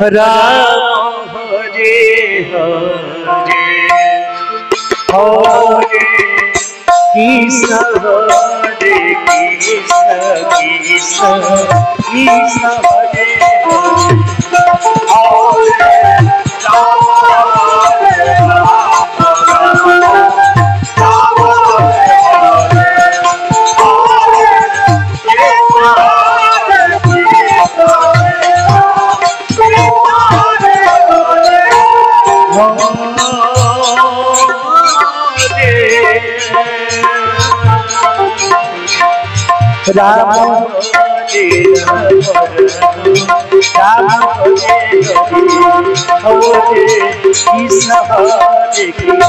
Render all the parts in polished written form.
Ram Hare Hare Hare Krishna Hare Krishna Krishna Krishna Hare Hare Ram Hare Ram Hare Ram Hare Hare Krishna Hare Krishna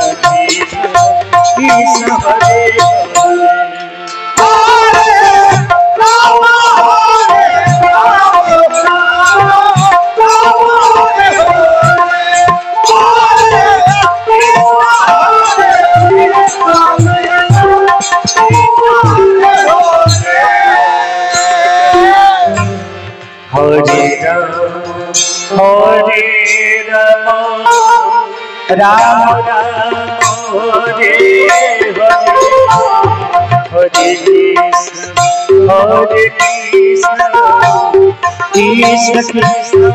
Krishna Hare Hare Ram Ram Ram Hare Hare Hare Krishna Krishna Krishna Hare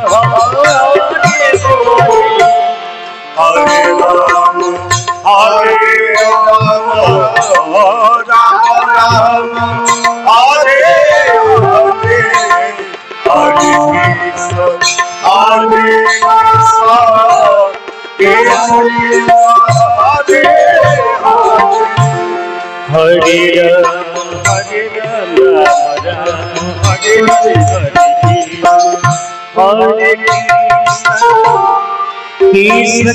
Hare Ram Ram Ram Hare Hare Hare Krishna Hare Krishna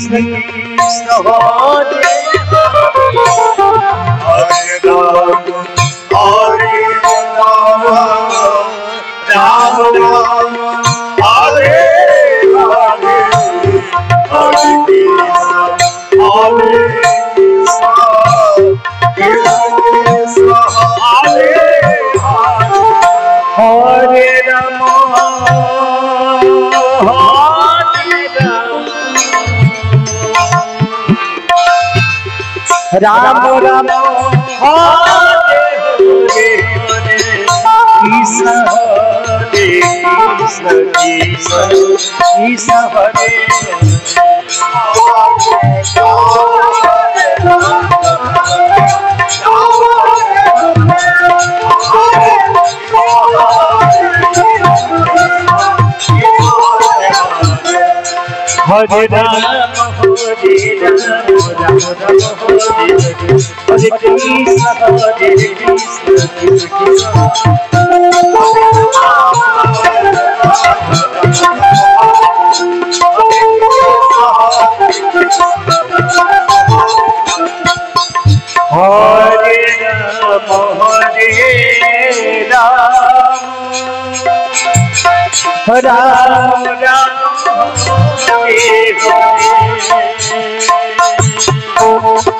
Krishna Hare Hare Ram Ram Ram Hare Hare Hare Krishna Hare Hare Ram Ram Ram Hare Hare Krishna Hare Krishna Krishna Krishna Hare Hare Ram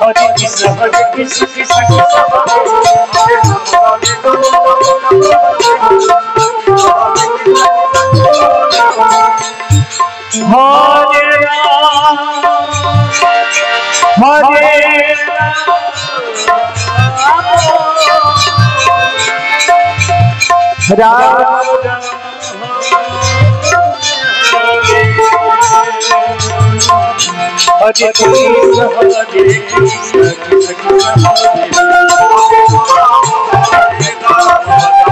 Hare Krishna Hare Krishna Krishna Hare Ram Ram Ram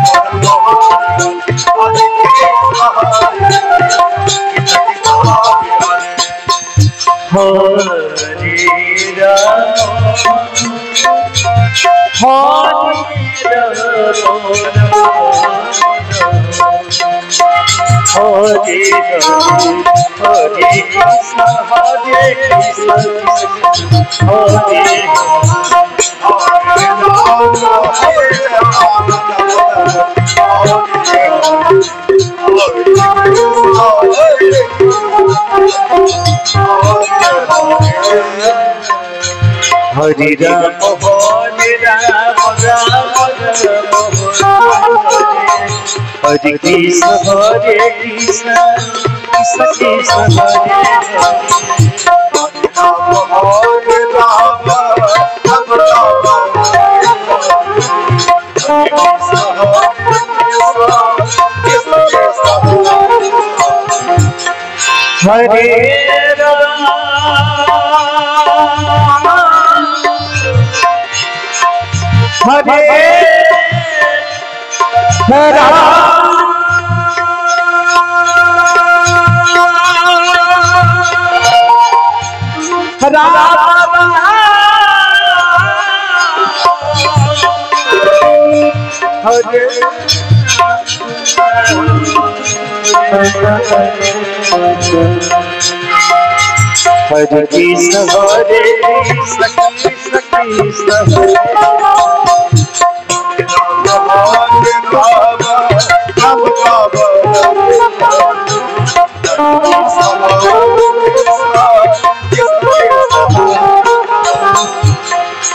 Hare Krishna Krishna Krishna Hare Ram Hare Krishna Hare Ram Hare Krishna Krishna Krishna Hare Hare Krishna Hare Krishna Krishna Krishna Hare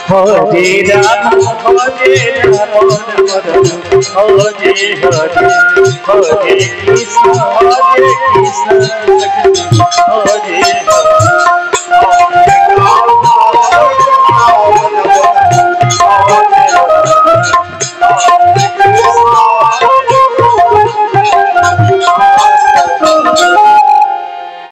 Hare Krishna Hare Krishna